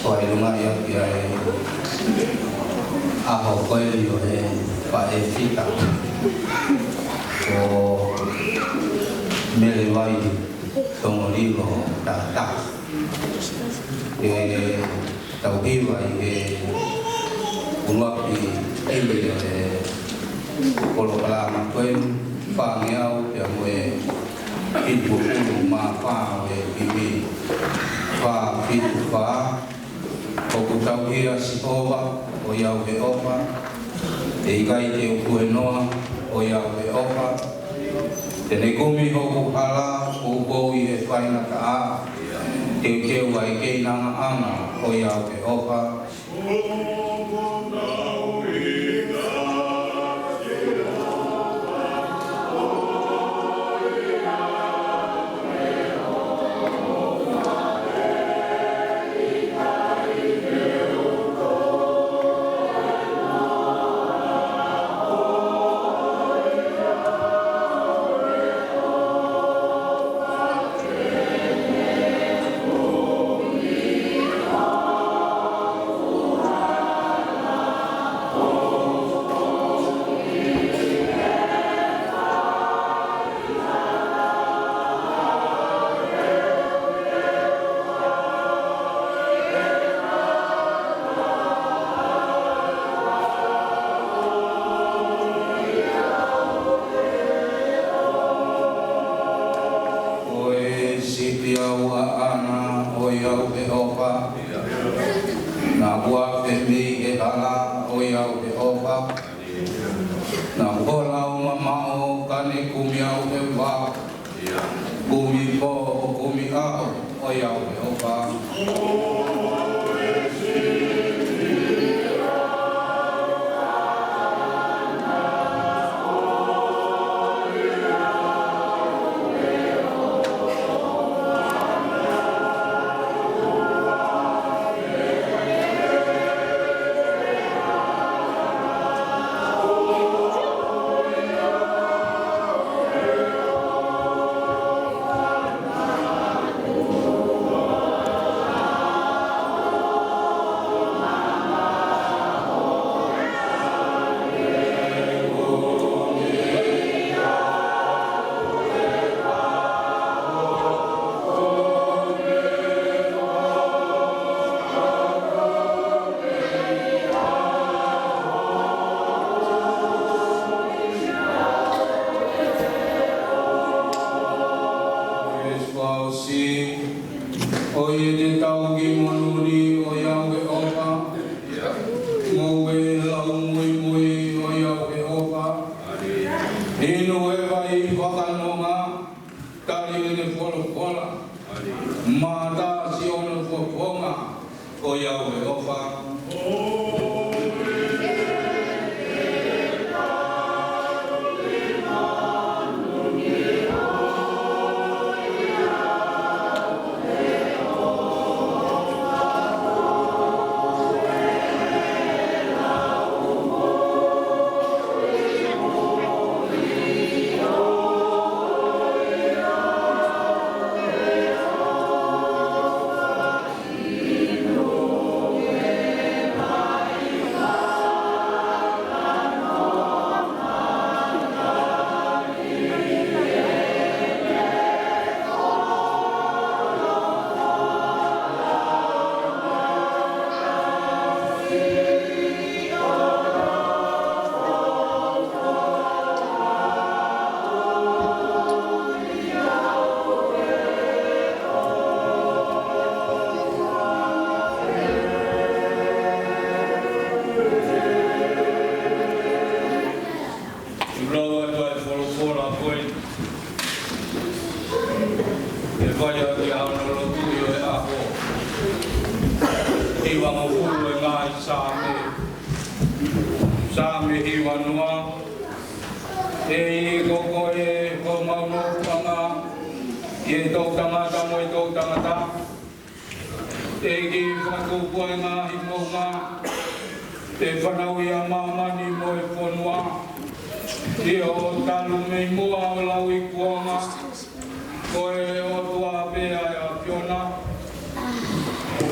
Koai lunga ia kia e aho koe rio e pa e fita o mele vai tongo riro ta e tau hiwa e unuapi ele e polo kalama koe whangeau te moe hitu ulu ma whao e bibi wha hitu wha o kutau hia si owa o iau he opa e ikai te uku e noa o iau he opa tene kumi hoku hala o koui e whaina ka a te keu ai kei nanga ana o iau he opa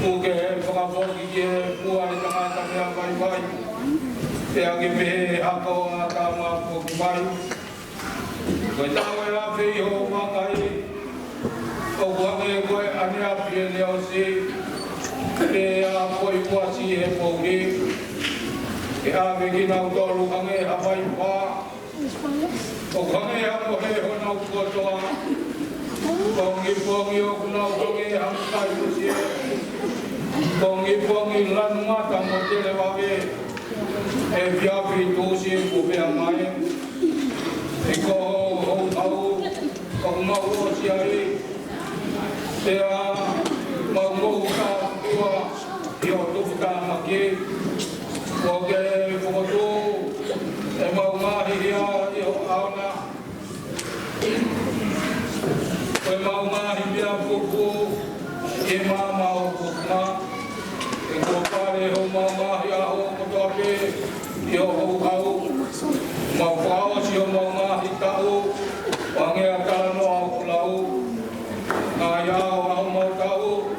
Muke whakapoki ke pua i tangata mea vai vai. Te ake pehe hako a ka maa poki vai. Koe tau e awhi i ho makai. O wange koe ane awhi e leo si. Te a koi kuasi he pouri. Ke ame ki nau tolu hange hawai pā. O hange hamo he honau kotoa. Pongi o kunau hange hamkai kusi e. Pongi lanu mata mo tele wawe. E piapi tūsi e kupea mai. E koho hou au, kohu mau o siari. Te a mau mohu ka kua i o tupu ka maki. Ko ke whakatu e mau mahi ia i o auna. Ko e mau mahi pia pupu i mama o kukma. E ko pare ho mau mahi a ho kotoape i o hou au. Mau whao si o mau mahi tau. Wange a kalano au kulau. Ngā iau au mau tau.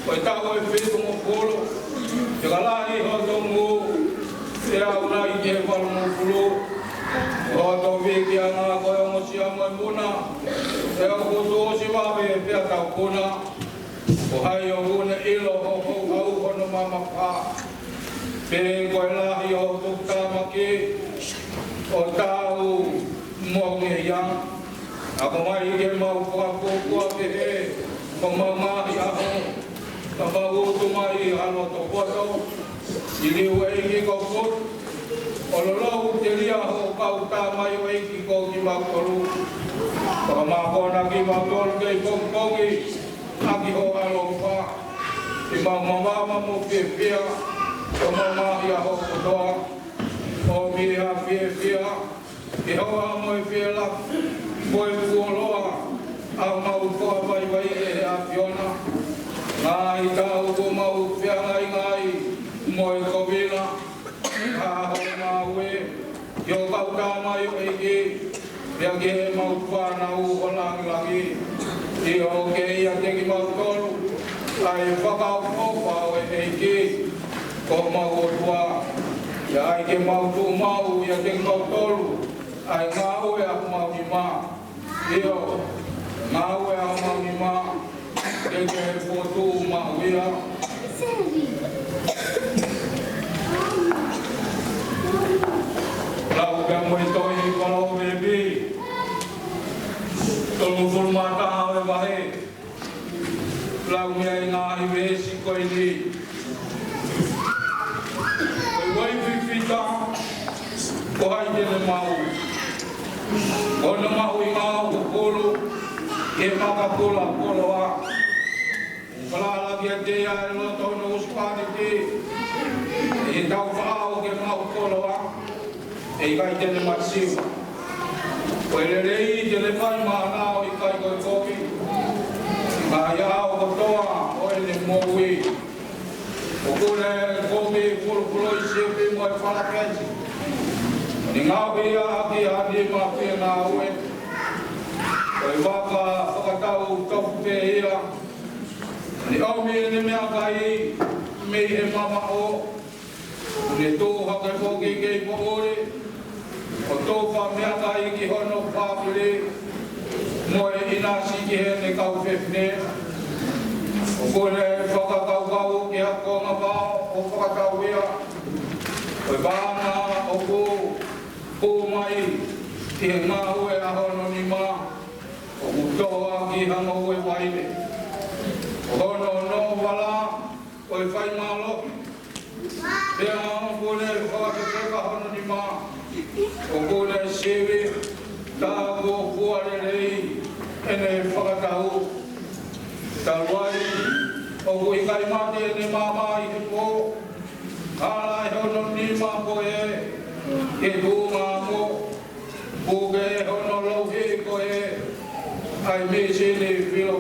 Ko e tau e whitu mo polo. Te kalahi ho tongu. Te au nai ke whalu mo pulu. Ho to viki a ngā koe o mosi a mai muna. Te au kutu o si wawe e pia tau kuna. O hai o hune ilo ho hou au hono mama pā. Pe koe lahi o tukta maki. O tau mo nge yang. Ako mai ke mau kua pehe. Ko mau mahi aho. Ka mau utu mai hano to koto. Ili ueiki ko put. O lolau te lia ho kau tā mai ueiki ko ki mau toru. Ka makona ki mau toru kei pongpongi. Aki ho alo pa. I mau mamama mo pia. Ko mau mahi aho kotoa. O miha pia. Ki hoa mo i pia la. Koe kuoloa. Au mau koa vai vai e a Fiona. Ngai tau ko mau pia ngai. Moi kovina. Ka ho maue. Yo kau kama yo eki. Pia ke mau pana u holang lagi. I o ke ia te ki mau tolu. Ai whakau kopa o eki. Ko mau o tua. Ia ai ke mau tu mau ia te mau tolu. Ai ngau e aku mau ni ma. Io ngau e aku mau ni ma. Ke ke fotu mau ia. Lau ka moi toi kolau bebi. Tolu fulmata hawe wahe. Lau mea i ngāhi wesi koi ni. Koi wai whiwhita. Ko hai tene mau. Kono mau i ngāhu kukulu. E maka kula koloa. Kalala kia te ai loto no uspani te. E tau whaau ke mau koloa. E kai tene matsiu. Koe le rei te le whai mahanao i kai koe koki. Ka iau kotoa o e le moui. O kule koki kulukuloi sipi mo e whalakesi. Ni ngau ia aki hadi ma pia ngā ue. Koe waka whakatau tau pe ia. Ni au mi ni mea kai me he mama o. Ni tō hake koki kei po ore. O tō wha mea kai ki hono whāpire. Mo e inasi ki he ne kau whewhne. O kore whakakau kau ki hako ngā pāo o whakatau ia. Koe bāna o kō pō mai ki he ngā ue a hono ni mā. O kutoa ki hano ue waile. O hono no wala koe whai mālohi. Pea o kone whakateka hono ni mā. O kone sewe tā ko kuare rei ene whakatau. Tā wai o kui kai mate ne māma i he pō. Kāla e hono ni mā koe e tū ngā mō. Pūke hono louhi koe ai me se ne filo.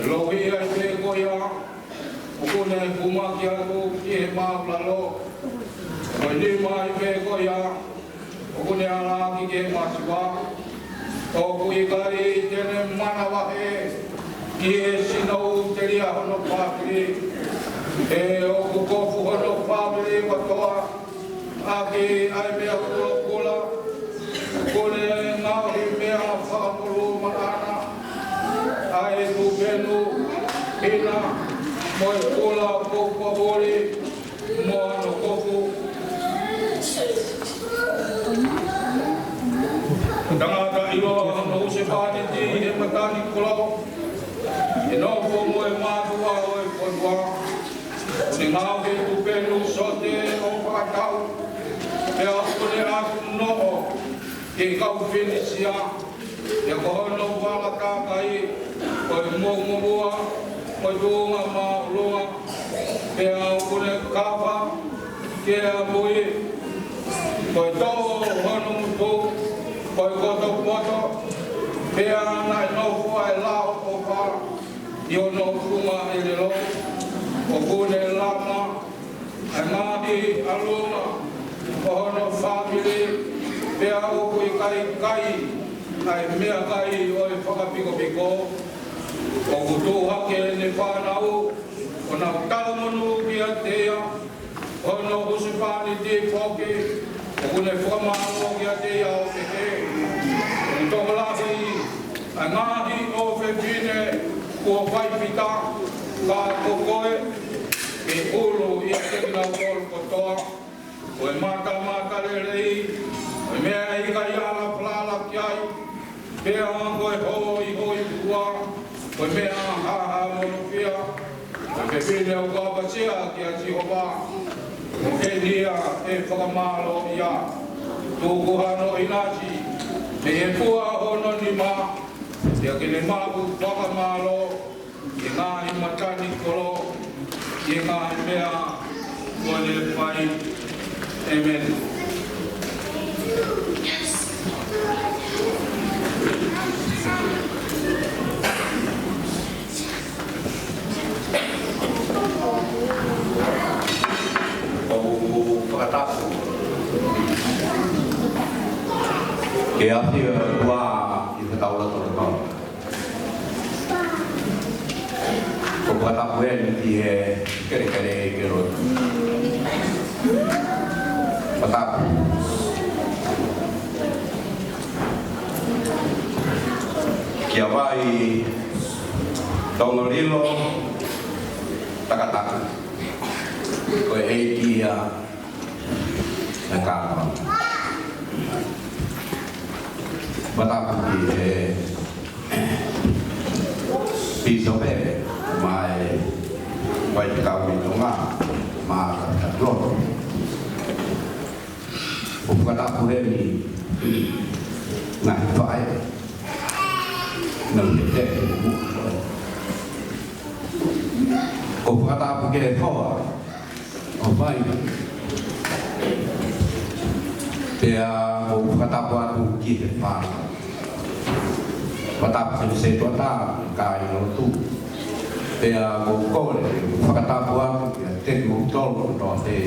Louhi ai te koe a. O kone kumaki atu ki he māplalo. Koe ni mai me koe a. O kone ala ki ke masiwa. O kui kai tene mana wahe. ki e sinau te ria hono pāpiri, e o kukofu hono pāpiri watoa, a ki ai mea kula, kone ngāhi mea whakamuru maana, ai tupenu, hina, moe kula kukua bori, mo ano kofu. Tangata iloa no se pāti ti e matani kulau, e no ko moe mātua o e potua, ni ngāwe tupenu sote o whakatau, e a kone aku noho, ke kau whenisia, e kohono wala kākai, o e mōngomua, o e tūnga maurua, e a kone kāpa, ke a mui, o e tō hono mutu, koi koto koto, pea ana e nofu ai lao o wha, i o no kunga e le lo, o kune lama, ai mahi alunga, o hono whamiri, pea o kui kai, ai mea kai o e whakapiko piko, o kutu hake ne whanau, o na talamonu ki a tea, o no usipani te poke, o kune whakamāngo ki a te ao te he. O tōngalahi, a ngāhi o whewhine kua whaipita ka kokoe, e ulu i a tekina kōru kotoa, o e mata rei, o e mea i ka iara plala ki ai, pea koe hoi kua, o e mea haha monopia, o e whewhine o kāpasia ki a Tihopa, o ke nia e whakamālo ia, tūkuhano inachi, me e pua hono ni ma, te a kene māku whakamālo, e ngāhi matani koro, e ngāhi mea, kone whai, amen. Ke ahi ua i te taura tōna tōna. Ko whatapu e ni he kere e ke roi. Whatapu. Kia wai tōna rilo takataka. Ko e kia na kāpā. Whatapu ki e piso pepe mai wai te kau i tonga mā ka roto. O whatapu he ni ngā whae nau te te o whatapu ke e hoa o wai pea o whatapu atu ki te whāra. Whatapu se tuata ka i no tu. Pea o kore, whakatapu atu ki a te mutolo no te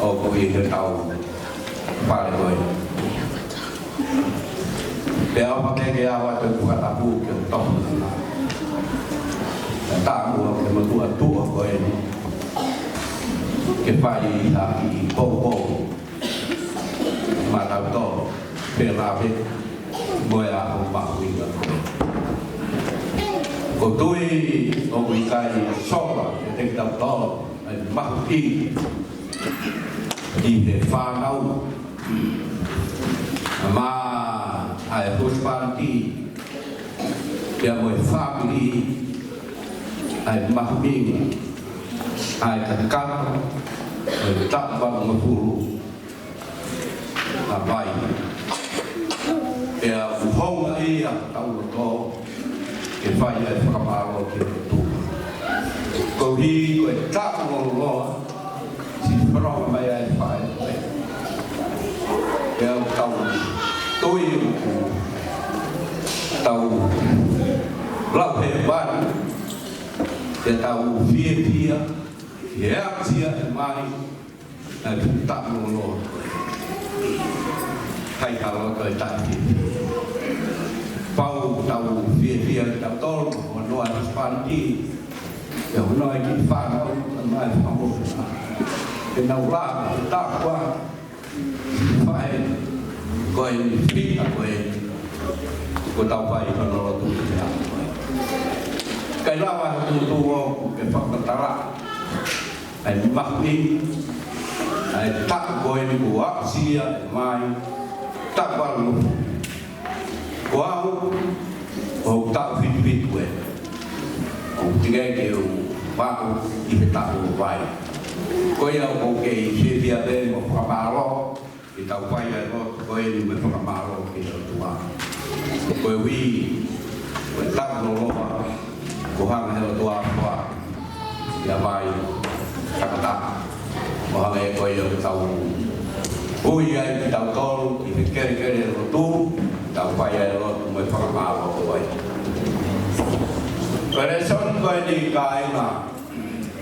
o kui te tau whare koe. Pea o whakeke awa te whakatapu ki o tohu na. Tāmua ke matua tua koe ni. Ke whai i popo. Matau tō, pe rawe, moe a o mahuinga. Ko tui o wikai sopa, e te tau tō, ai mahu i te whānau. Mā ai huspanti, pia moe whāpiri, ai mahuinga, ai takana, ai tāpa ngapuru. A vai e a uhonga i a tau tō ke whai ai whakamaro ki o tū. Ko hi koe tāku o loa si wharoha mai ai whai e a tau tui uku tau lau he wani e tau fie pia e aksia e mai e tāku o loa. Hai kalau kau tak pau tau fia tau tol o noa spanti e o noa ki whanau mai whanau e nau rā ta kwa whae koe ni whita koe ko tau whai whanau tu te a kai lawa tu tu o ke whakatara ai mahi ai tak koe ni kua sia mai tak walu Wow, oh tak fit we. Oh tiga ke wow di tak wai. Kau yang okey dia ada mau kamaro kita wai lo kau ini mau kamaro kita tua. Kau wi tak lo kau hang hello tua tua. Ya wai kata kau hang kau yang tahu. Oh iya kita tahu kita kere lo tu. Tau pai lo mai whakamaro koe. Koe re son koe ni ka inga.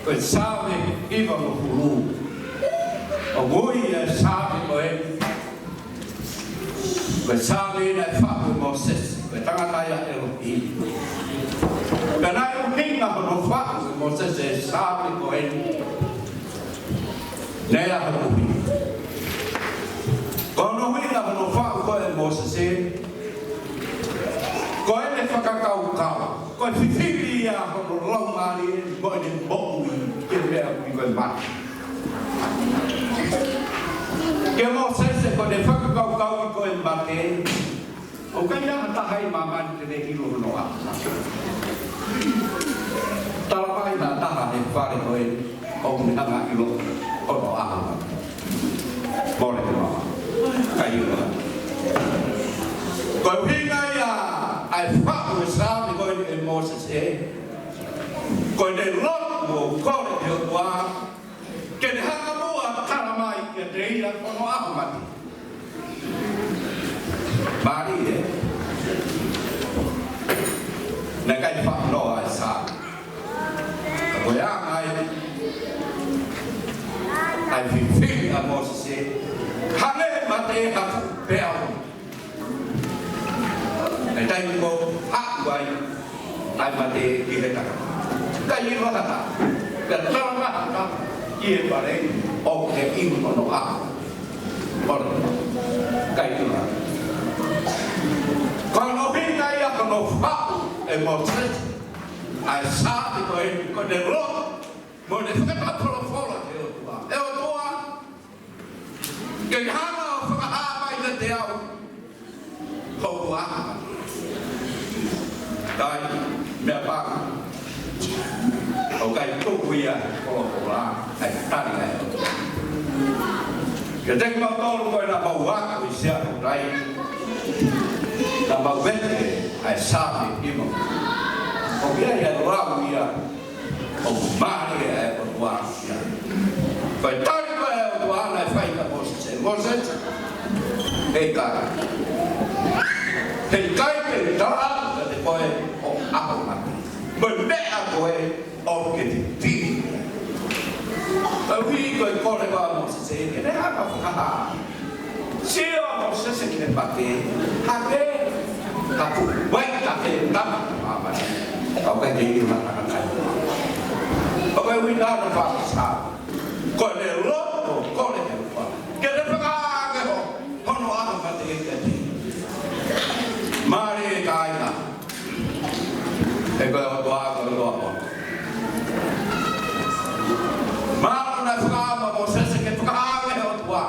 Koe sawe iwa mo furu. O ngui e sawe koe. Koe sawe na whaku Moses. Koe tangataya e lo i. Koe nai o hinga mo whaku Moses e sawe koe. Nea haku hi. Kono hinga mo whaku koe Moses e. Koe ne whakakau-kau. Koe whiwhiri a hono laumari e koe ne mo'ui ke mea ki koe mati. Ke Moses e koe ne whakakau-kau ki koe mati. O kai ana tahai mamani te ne hiro hono a. Talamai na taha e whare koe o ne anga hiro hono a. Mone te mama. Kai hiro a. Koe whingai a ai whaku e sāmi koe e Moses e. Koe ne lot mo kore te o tua. Ke ne hanga mua karamai ki a te ira kono ahumati. Mari e. Nā kai whaku noa e sāmi. Ka koe āngai. Ai whiwhiri a Moses e. Hane mate haku peau. Ai tai ko haku ai ai mate ki he taka. Kai i roha ta. Ka tama ta ki e pare o ke inu no a. Ora. Kai i roha. Kono hinga ia kono haku e Moses. Ai sabi ko de ro. Mo de whakata polo e o tua. E o tua. Ke hana o whakahama i te au. Hou aha. Dai, mea pāka. O kai tuku ia, kolo kola, ai tari ai. Ke teki mau tolu koe na mau waku i sea o rai. Na mau vete ai sāpe imo. O kia ia rau ia, o mahi e o tua ia. Koe tari koe o tua ana e whaika Moses e. Moses, hei kai. Hei kai te tara. Koe o aho mati. Mea koe o ke te tiri. Tau hi koe kore koe Moses e, ke ne haka whakaha. Sio Moses e ke pate, hake, haku, wai take, tama, mamani. Kau kai ke iru haka kai. O koe wina na whakasa. Koe ne loko, kore he ua. Ke ne whakaha ke ho, hono aho mati e ke tiri. Mare e ka aina. E koe o toa koe o toa. Maro na whakaama Moses ke whakaame he o toa.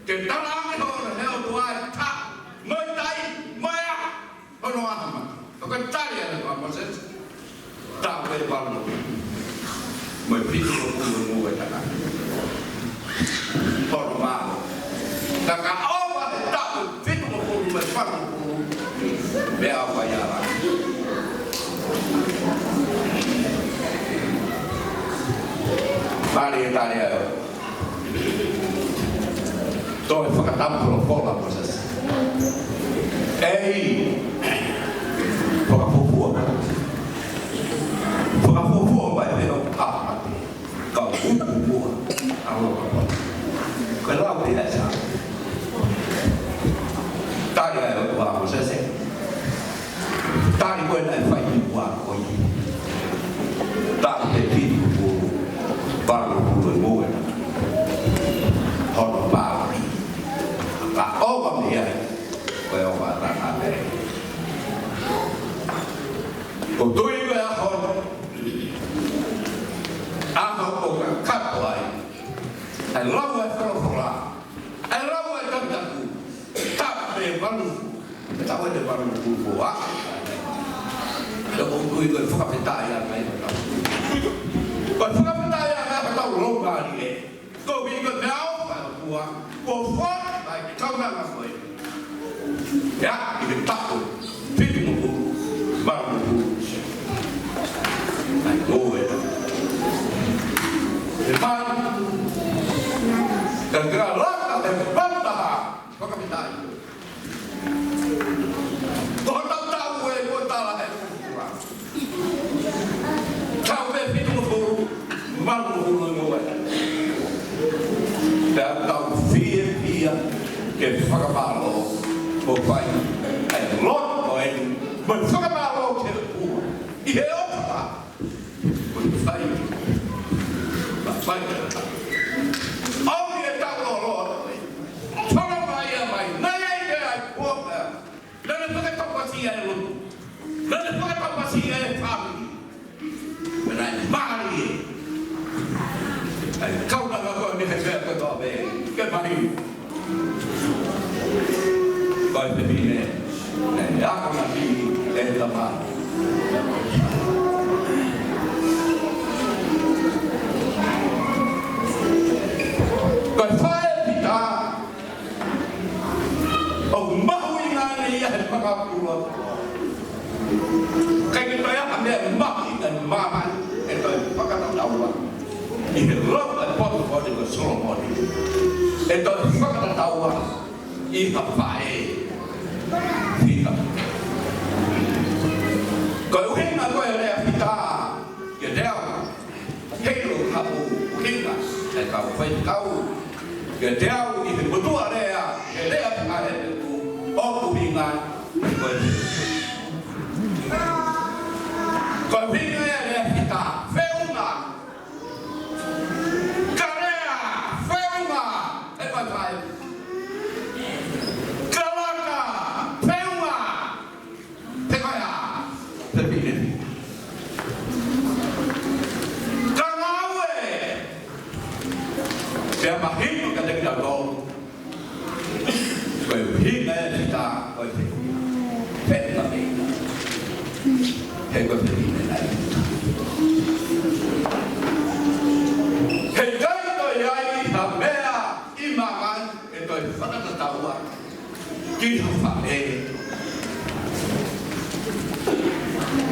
Ke tarange hore he o toa e ta. Moi tai, moi a. Hono ahama. O koe tari ane koe Moses. Ta koe wano. Moi pitu o kuru mua e taka. Hono maa. Taka owa he ta koe pitu o kuru me whanu kuru. Mea o kai ara. Mari e tari au. Toi whakatampuro kola Moses. Ei! Whakafufua. Whakafufua mai me o ahmati. Ka upupua. Aloha kola. Koe lau te esa. Tari au tua Moses e. o ka kato ai. Ai lau e whakawhara. Ai lau e tamtaku. Tap me malu. Tau e te malu kukoa. Ia o kui koe whakawhetai a mai matau. Koe whakawhetai a mai matau ronga ni e. Koe wii koe meao mai kua. Koe whak mai ki kaunanga koe. Ia, i te tapo. Piti mo kuru. Maru mo kuru. Ai koe. E mai. Ka kira laka te bantaha. Whakawhetai. Koe tau e koe tala he. Tau me piti mo kuru. Maru mo kuru mo e. Te tau fie pia. Ke whakaparo. O pai. Ai lot o e. Mo whakaparo ke ua. I he opa. Mo pai. Ma pai ke rata. Au ni e tau o lot. Whakapai a mai. Nai ai ke ai kuoka. Nana whakatapasi ai lutu. Nana whakatapasi ai whami. Menai mari e. Ai kaunanga koe ni he whea katoa me. Ke mai. Koe te pine. Nei ako na pini. E la mai. Koe whae pita. O mahu i ngā nei a he whakapura. Kai ki toi aha mea mahu i ngā maman. E toi whakatataua. I he rau e potu potu ko Solomoni. E toi whakatataua. I ha whae. Whika. Koe uhinga koe rea whita. Ke reo. Heiro hapu uhinga. E kau whai kau. Ke reo i he mutua rea. Ke rea whika he te ku. O uhinga. Koe te. Koe uhinga rea whita. Whiunga. Ka rea. Whiunga. E koe whai. Kaya mahino ka dagdag ko. Kaya hinga kita ko te. Pet na hinga. Kaya ko te hinga na hinga. Kaya ito ay hamea imangan. Ito ay pagkatatawa. Kinafame.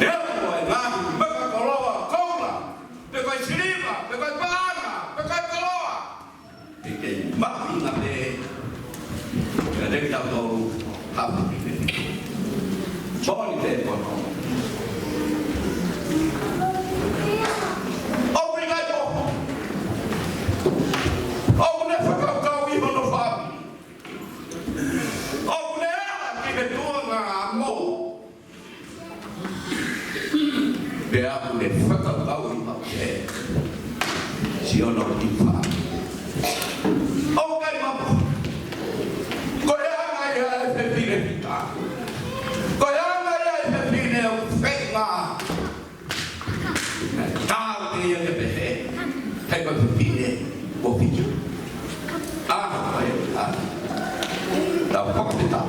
Deo ko ay nga magkakalawa. Kaula. Peko ay silipa. Peko ay paanga. Peko ay kalawa. Cái mắt đi ngập đi rồi đến đầu đầu học bó đi tên còn ông đi ngay bộ ông này phải cầu cầu đi vào nó phạm ông này là cái tua ngà mộ để ông này phải cầu cầu đi vào thế chỉ nó đi phạm. Okay, mama. Kaya nga yan sa pinipita. Kaya nga yan sa pinipita. Tao niya kapehe. Kaya ko pipili. O pipili. Kaya ka. Tao pa kapita.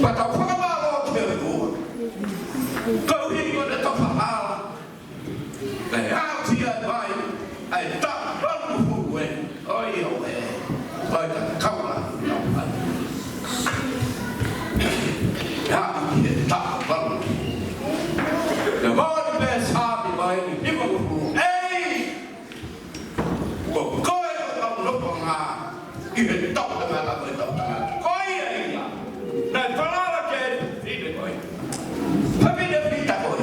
Patao pa ka ba ako kaya ko? Kawin ko na ito pahal. Kaya siya ay tapang upuin. Ôi ôi ôi không là đã hiện tạo vâng để mỗi bên xa thì bởi những một vụ ấy của coi trong lúc hoàng hà hiện tạo là người tạo ra coi ấy này phá ra trên đi được rồi phải biết được đi tại rồi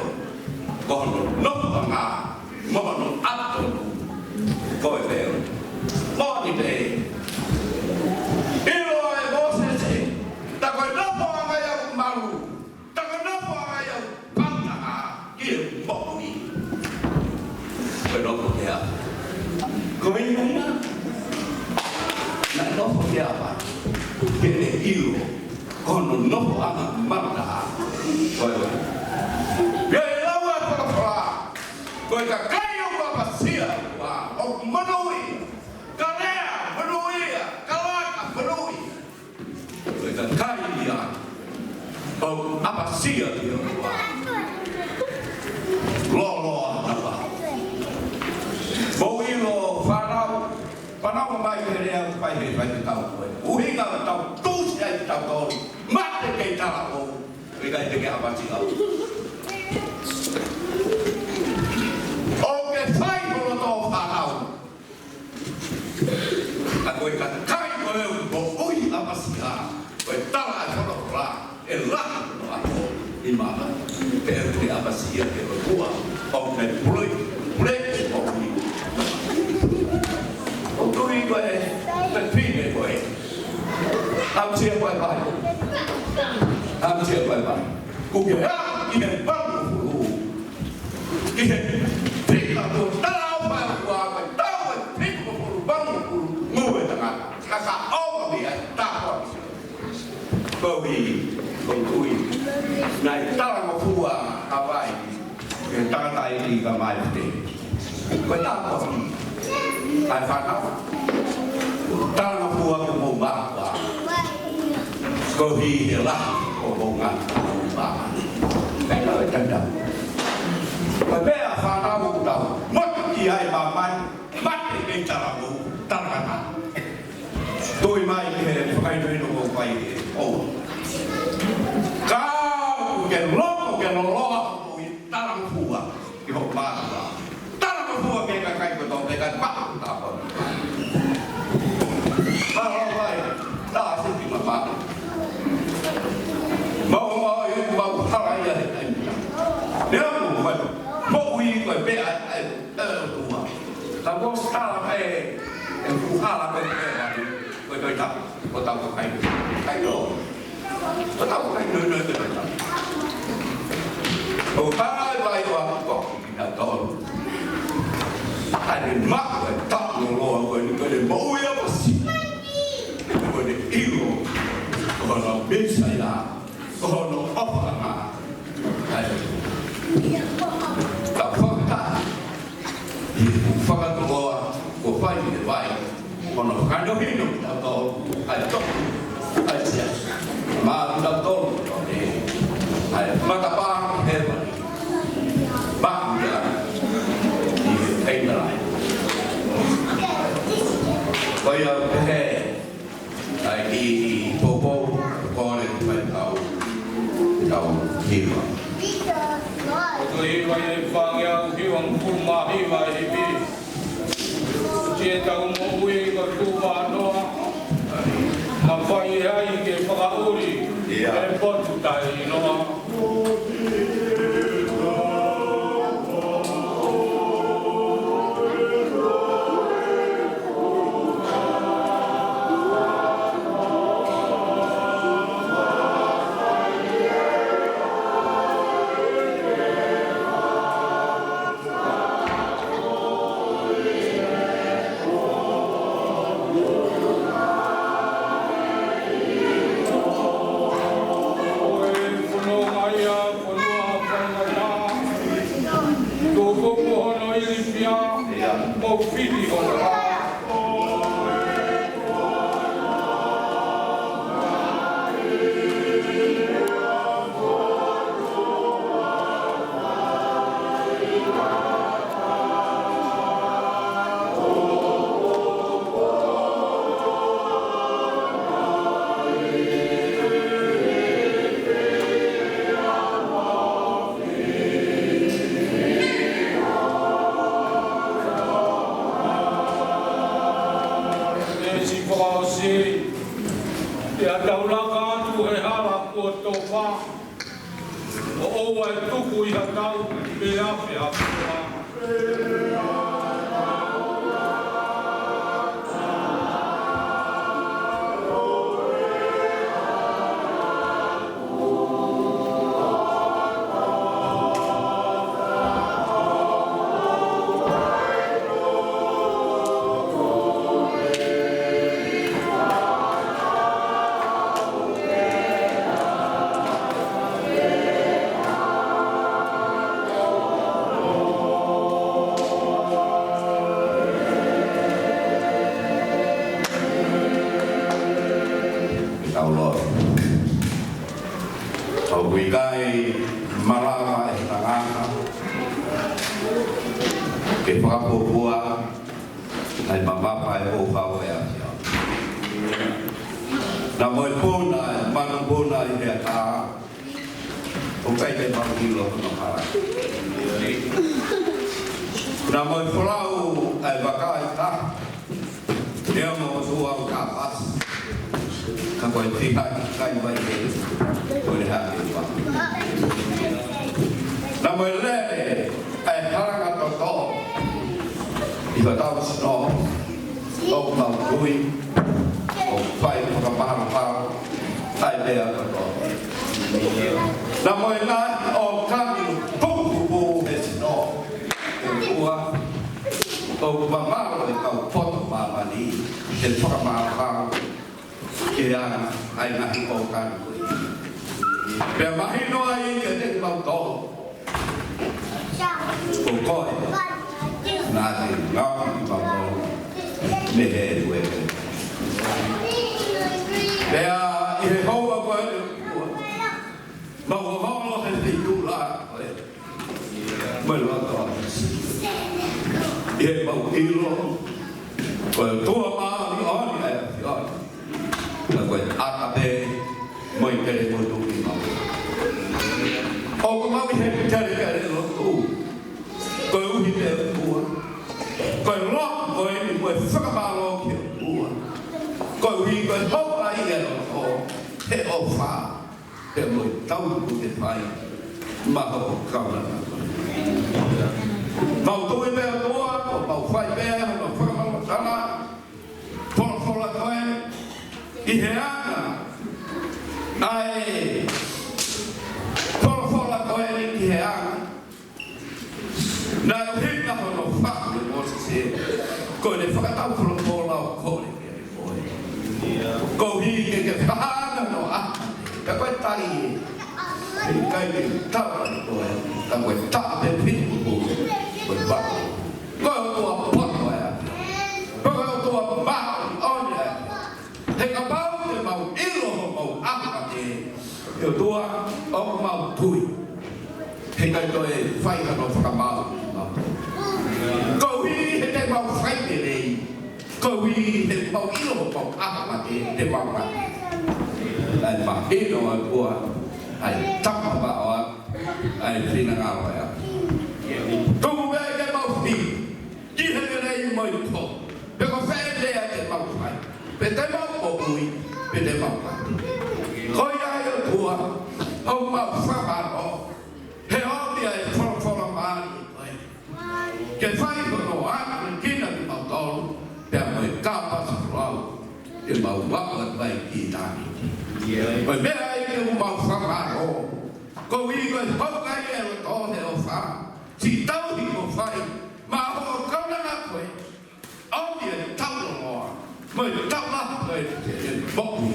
còn lúc hoàng hà mà nó áp dụng coi về Mo ni te. Ilo ai bosese. Ta ko no po nga ya malu. Ta ko no po nga ya panta ha. Ki mo ni. Ko no po ya. Ko ni na. Na no po ya pa. Ke ne ilo. Ko no po nga mata ha. Ko yo. Ye la wa ko fa. Ko ka kayo ko pasia o manui karea manui kalaka manui kita kaya o apasia dia lolo apa boilo panau mai dia pai tahu uhi tahu tu saya tahu mate kita tahu kita apa sih oke sai kalau tahu panau aku ikan kai kalau ui apa sih tahu kalau lah elah aku imama pergi apa sih ya kedua oke boleh tôi vềเป็นพี่ในตัวเองทำเชียร์ไปกูเห็นบ้างกูเห็นพริกกับกูตาเอาไปกว่าไปตาไปพริกกับกูบ้างกูงูไปต่างหากข้าข้าเอาไปเบียตาก่อนเบอร์วีคนคุยในตามาพูดอะไรตาตายดีกับไม่ดีก็ตาก่อนai phạt nó ta là phù hợp một bạc và cơ hi hiểu là của một ngàn bạc cái lời chân đồng và bé là phạt nó một đầu mất gì ai mà man bắt thì nên ta là một ta là bạn tôi mai thì phải nuôi nó một vài ô cao cái lót cái nó lo ta là phù hợp cái một bạc phua cái của tôi cái bắt ta rồi vậy ta sẽ bị mất mạng mau thao lại giờ nếu mà mình vô vi rồi bé tua ta có ta là cái phụ ta là cái rồi tôi tập tôi tập một cái đồ tôi tập một cái nơi tôi tập tôi ta lại qua có cái tôi ai đến mắc rồi tóc rồi người đến bố yếu mà xí người đến yêu còn nó biết xảy ra còn nó ấp mà tập phong ta phong cái của phải như vậy còn nó khá nó biết được đào to ai tốt ai sẽ mà đào to để ai mà tập ba thêm ba giờ thấy lại bây giờ cái tại đi phố con lên phải cầu hiểu tôi quay phang yang khi ông phu ma hi vai hi bi chia tàu mô quy có tu ba nó mà phải hay cái phá uri em bọn chủ tài nó kai malala e tangata ke whakapopua ai mamapa e o whau e asia. Na moe pōna e manu pōna i hea tā o kai te mahilo no hara. Na moe whorau e wakai tā ea mo tua o ka pas ka koe tika ki kai mai e koe hea e wā. Na moe lere e haranga toto i watau sino o mau kui o whai whakapahara ai lea toto. Na moe nai o kami pupu e sino e ua o mamaro e kau poto mamani e whakamahara ke ana ai nahi o kani kui. Pea mahino ai ke te mau tō o koe nā te ngāu i mamaro me he ue. Pea i he hoa koe e kua mau o hono he te tūla koe mai loa i he mau ilo koe tua maa ni oni e whioi na koe atape mai kere koe tuki mau o ko mau i he kere kere lo tu koe uhi te ua koe loa koe ni koe whakamalo ki ua koe uhi koe hopa i e lo he o wha he moi tau ku te whai maho o kaurana mau tui mea toa o mau whai mea o mau whakamalo tana whola koe i he ana ai whola koe i he ana na hina hono whaku o se koe ne whakatau whola o kore ko hi ke whahana no a ka koe tari e kai ke tawa ni koe ka koe tape pitu koe wako koe o tua poto e koe o tua mao oni e te ka pau te mau ilo mau apa te e o tua o mau tui he kai koe whaika no whakamau ko hi he te mau whaike rei ko hi he mau ilo mau apa te mau mati ai mahino a kua ai tapa ba o ai fina ngā wai a tuku wea ke mau fi ki he rei moi ko pe ko whae lea te mau whai pe te mau o ui pe te mau whai koi ai o kua au mau whamaro he odi ai whora maari koe ke whai kono ana kina ki mau tolu pe a moi kāpasa whau ke mau waka vai ki tāni Oi mea ai ke mau whamaro ko i koe haukai e o tōne o wha si tau hi ko whai ma ho kaunanga koe odi e tau loa mai tau la koe e moku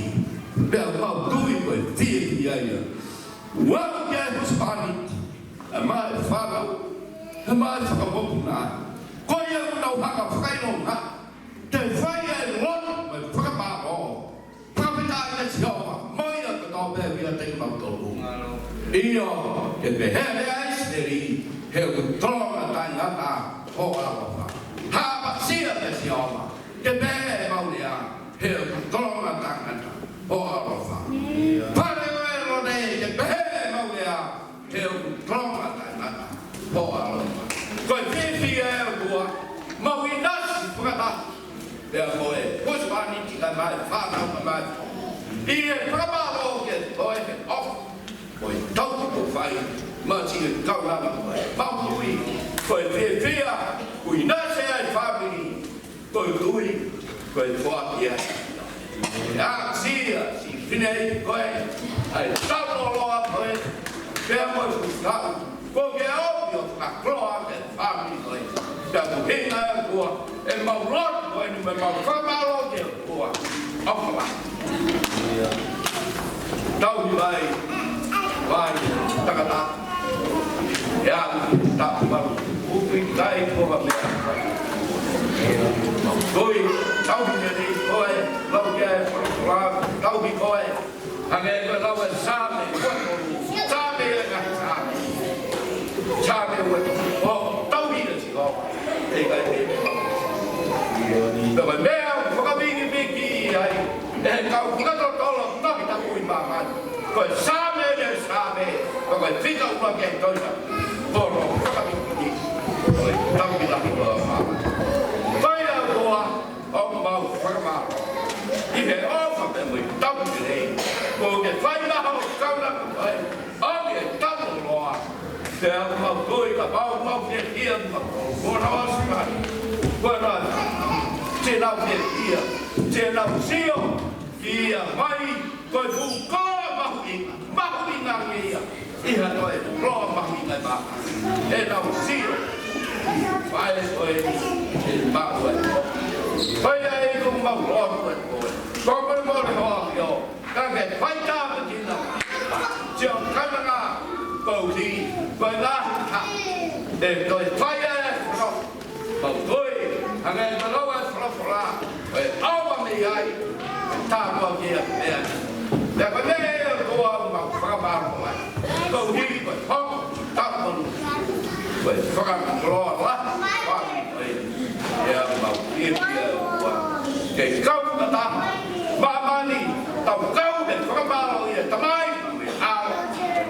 pea mau tui koe tia ki aia wau ke e huspani a mai whanau a mai whakamoku nā koe e unau haka whakaino nā te whai e lono mai whakamaro whakapita i e sioa moi a ka tō pēr ia te mau tōru Io, che pe hele aisteri, he o troma tai ngata ho awa. Ha pa sia te sioma, che pe maulia, he o troma tai ngata ho awa. Pare o ne, che pe maulia, he o troma tai ngata ho awa. Ko fifi e o bua, mau inasi fugata. Pe a moe, pos pani ti ka mai, fa na mai. Ie prabalo che poi off. Koe tau ko whai, mati e kaurana koe, mau kui, koe whia, kui nase ai whamiri, koe kui, koe whakia. E a sia, si whinei koe, ai tau loa koe, pia moe kukau, ko ke aupio ka kloa ke whamiri koe, pia ku hinga e kua, e mau rot koe ni me mau whamaro ke kua, opala. Tau ni vai, vai, takata. Ya, tak baru. Upi kai ko ha me. Doi, tau ni koe, lau ke, tau ki koe. Hage ko lau e same, Bueno, te não queria, te não sia, ia mai, coi buka mahi ngia, ia noi roa mahi ngai ba, e não sia, vai coi e mau e, coi ai com mau roa coi, coi mau roa yo, cái phải ta cái gì nào, chiều cái nào bầu thì coi lá để coi phải nó bầu tôi hàng ngày mà nó là phải áo mà mày ai ta bao nhiêu nè để có nghe cô mà các bạn của mày bầu thì phải không ta còn phải các bạn lo lắm và bầu kia cái câu người ta ba đi tàu câu để các bạn rồi tao mai ao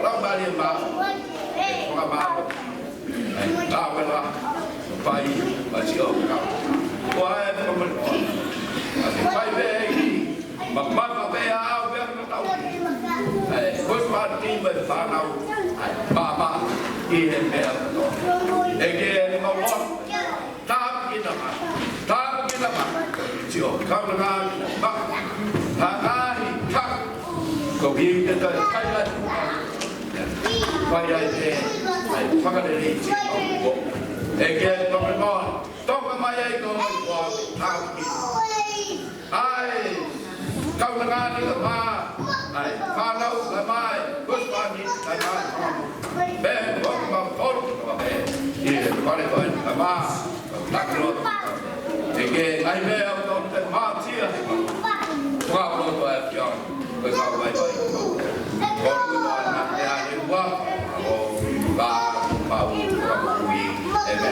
lao ba đi mà các bạn ta phải là phải chiều cao qua không mình phải về mà bắt vào về ao về nó tàu cuối phần đi mình phá nào ba đi đến về để mà lo ta cái nào chiều cao là bắc hàng ai khác có gì cái cái này phải đây để phát cái này chỉ có cái nó mới ngonต้องทำไมไอ้ก็ไม่กว่าทางกินไอ้เข้างานนี่ก็มาไอ้พาเราก็มาพุทธปานิไอ้มาแม่บอกมาพ้นว่าแม่ที่พอได้ก่อนก็มาตักรถไอ้เก๋ไอ้แม่เอาต้นเป็นมาเชี่ยว่ารถตัวจอดไปเข้าไปคนก็มาหนักยาเรียกว่าโอ้บ้าเบากับคุยไอ้แม่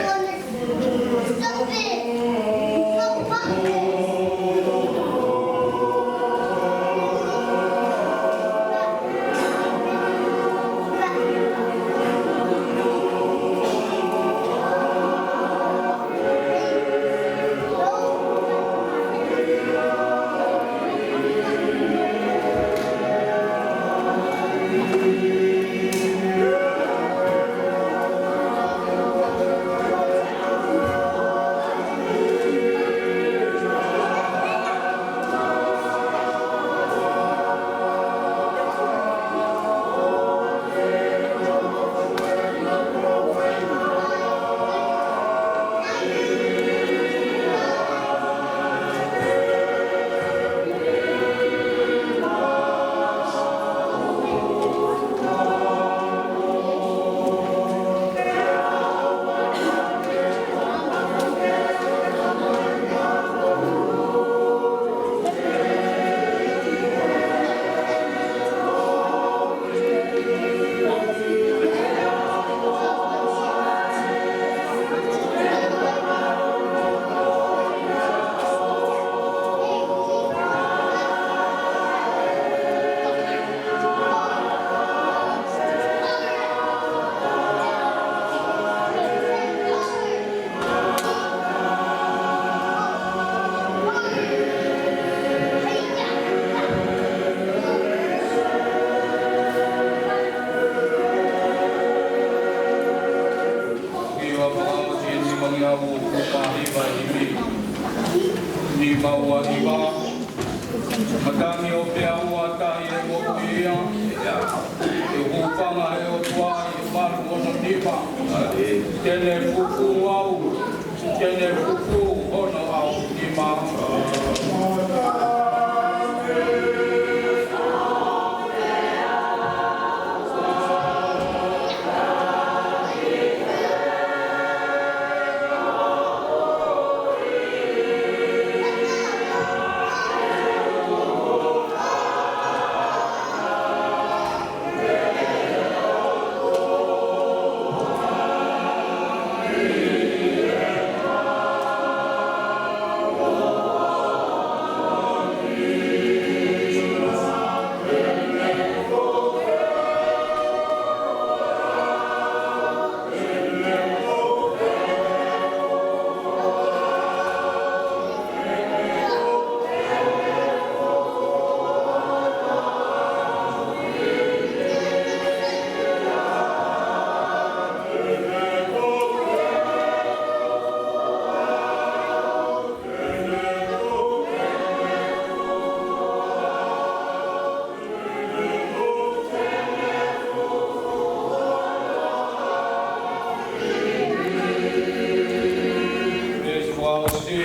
Wao si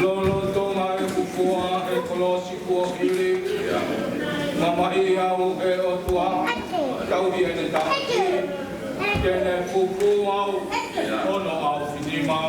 lolo tonga e kukua e kolosi kua ili mama ia u e o tua tau hi ene tāki kene kuku au ono au finima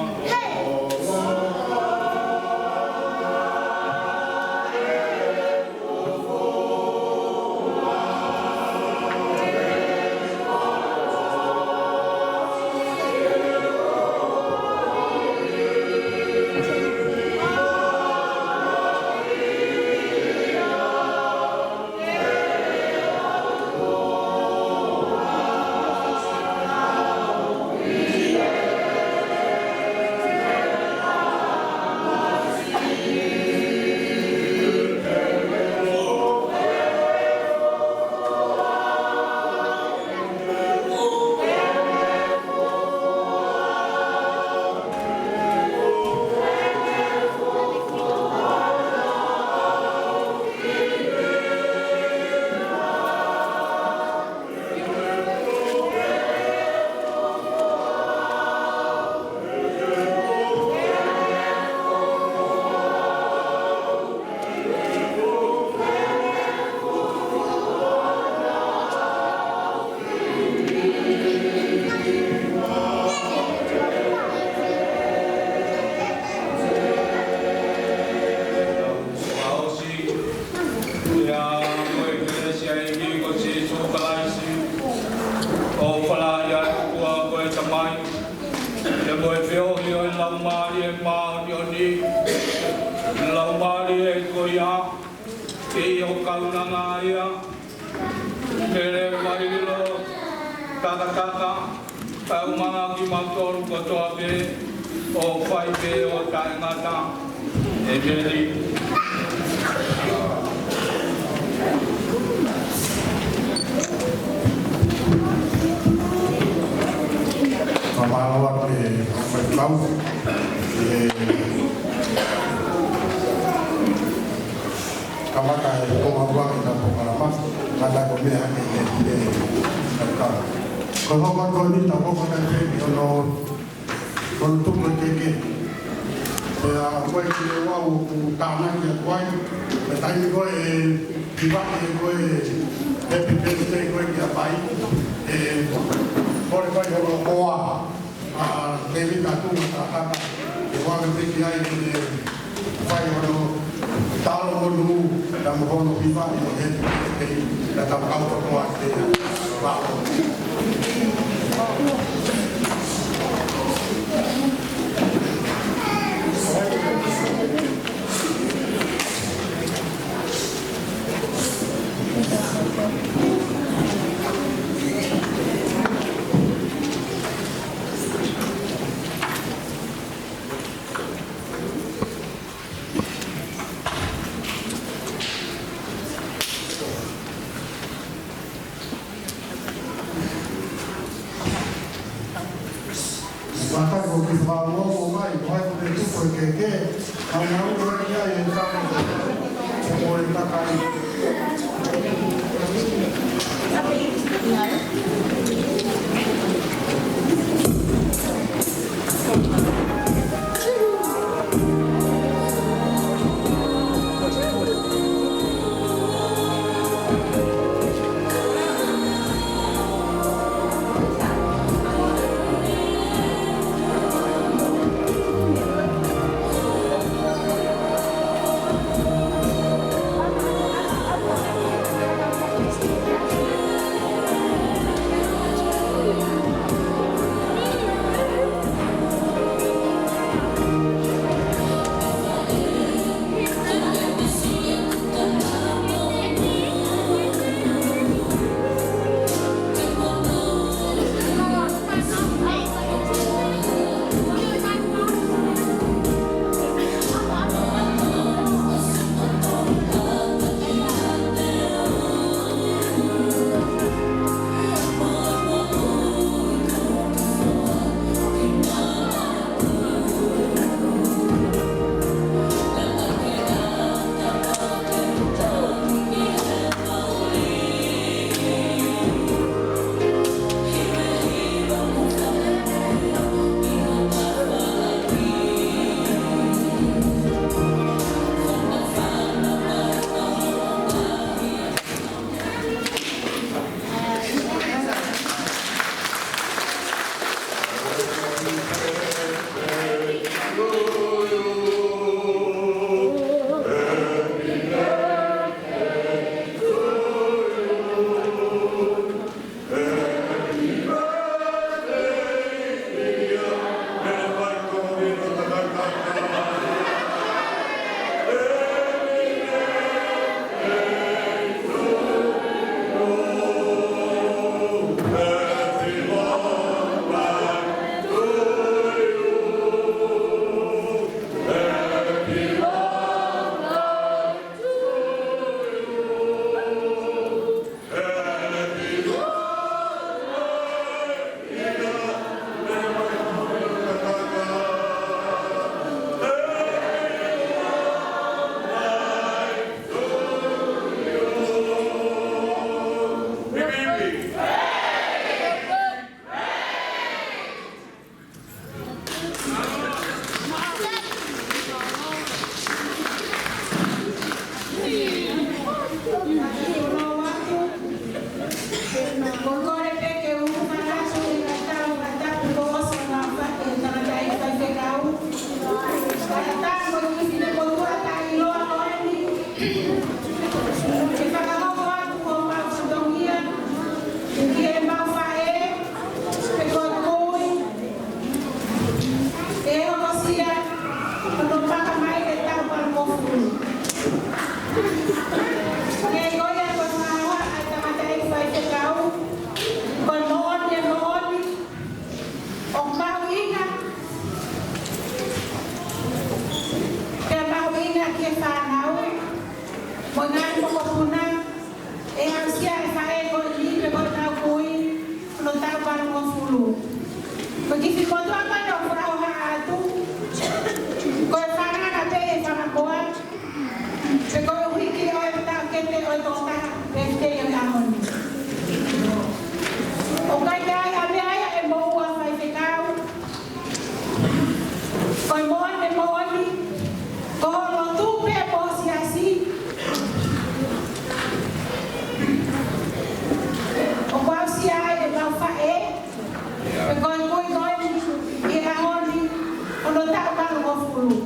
tak baru ngofulu.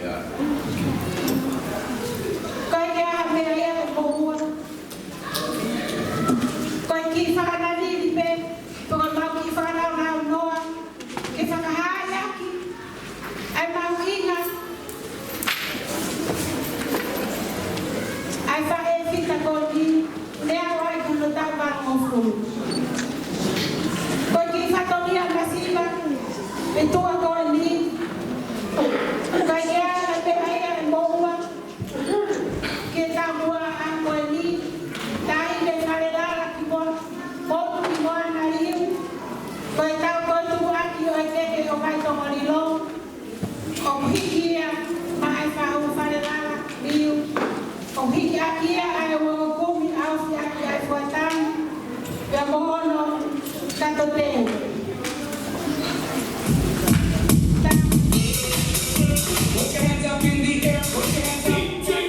Yeah. Kaya mereka berbuat. Kau kifah nadi di pe, pengen mau kifah na noa, kifah kahaya ki, ay mau ingat, ay fa kita kau di, dia awal dulu tak baru ngofulu. Kau kifah kau dia masih bang, itu kau ini, kaya mereka berbuat, kita buat aku ini. Dahil de Maredala kibon, boto kibon na rin. Kaya tao ko tuwa kiyo ay keke o kay Tomalilo. O hikiya, maaypa o Maredala rin. O hikiya ay wagumi au si aki ay fuatan. Kaya mohono katoteo. Put your hands up in the air, put your hands up.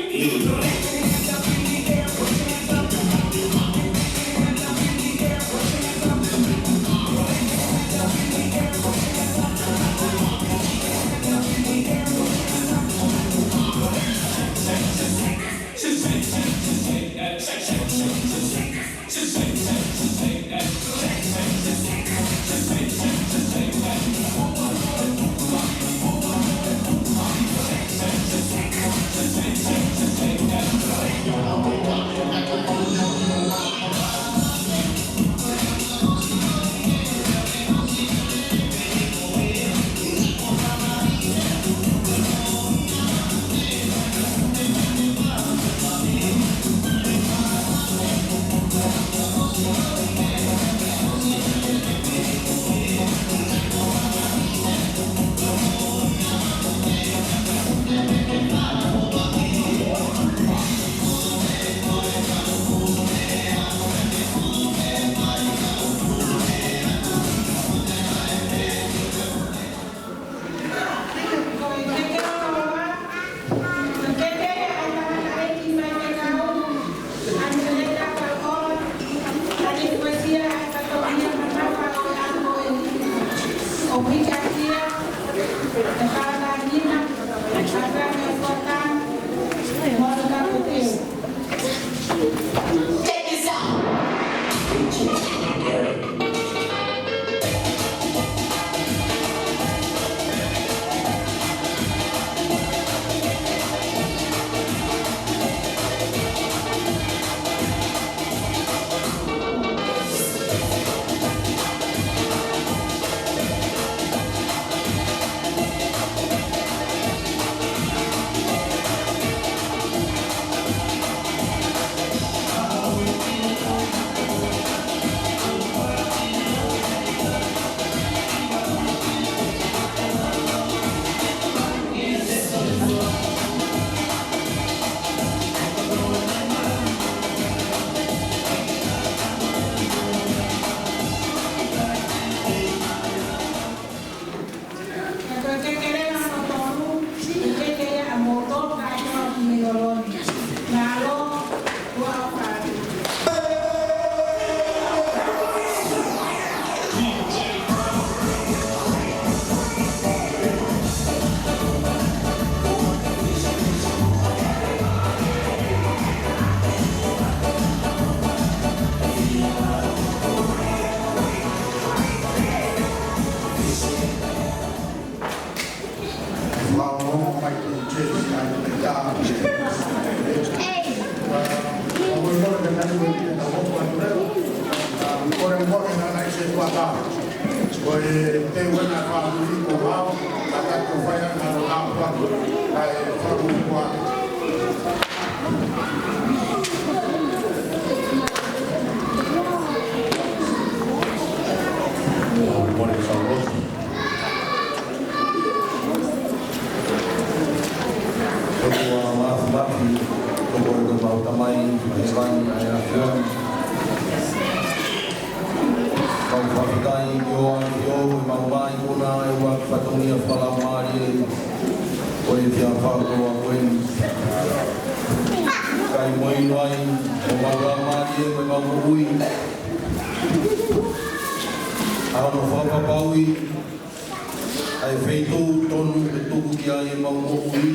ai feitu tonu e tuku ki ai e mau ui.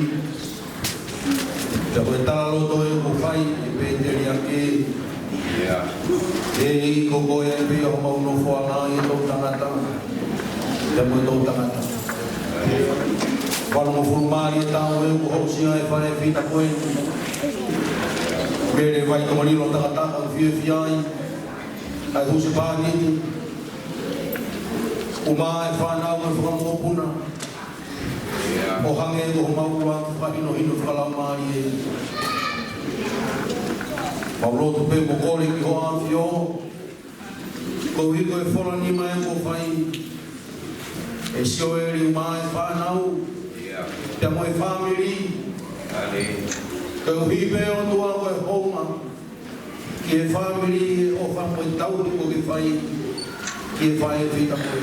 Te koe talo to e ko whai e pēteri ake. E i ko koe e pia ho mau no whaanga i tau tangata. Te koe tau tangata. Whanongo fulmari e tau e ko hausia e whare whita koe. Mere vai kamarilo tangata au fie fiai. Ai huse pāniti. Uma e whanau e whakamopuna. O hange e ko maua whahino hino whakalau maari e. Paulotu pe mo kore ki ho awhio. Ko hiko e whola nima e ko whai. E sio e ri uma e whanau. Te mo e family. Ko hipe o tua ko e homa. Ki e family o whamo e tauri ko ki whai. Ki e whai e whita koe.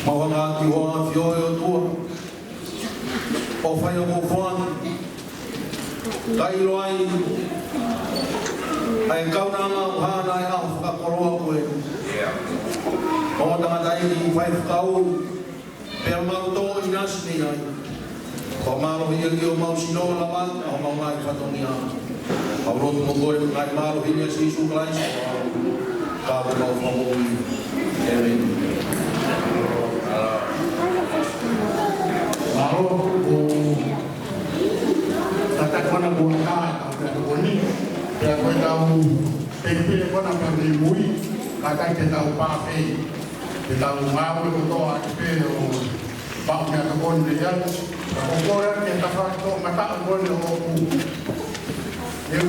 Mawanga ki hoa whioe o tua. O whai o whanu. Kairo ai. Ai kaunanga o hana e au whakakoroa koe. O tangata i whai whakau. Pea mau tō i nasni ai. Ko maro hia ki o mau sinoa la mat. O mau ngai whatongi a. Au rotu mo kore ngai maro hia si isu klais. Ka ko mau whamoi. Amen. Lalu kata kona buka atau koni, dia kau tahu tempat kona pergi mui, kata kita tahu pakai, kita tahu mau itu toa itu, paknya kebun dia, orang kita tahu mata kebun dia. Yang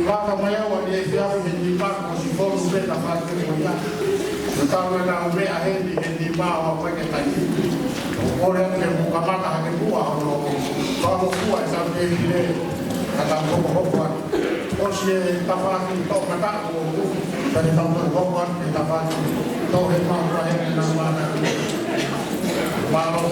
kalau maya dia siapa yang dipak masih baru beda pakai dia. Tetapi kalau dia akhir di bawah pakai tadi. Orang yang buka mata hanya buah, kalau buah sampai ini kata bukan, posisi tafakin tau kata dari tahun bukan tafakin tau hikmah terakhir nama mana, malu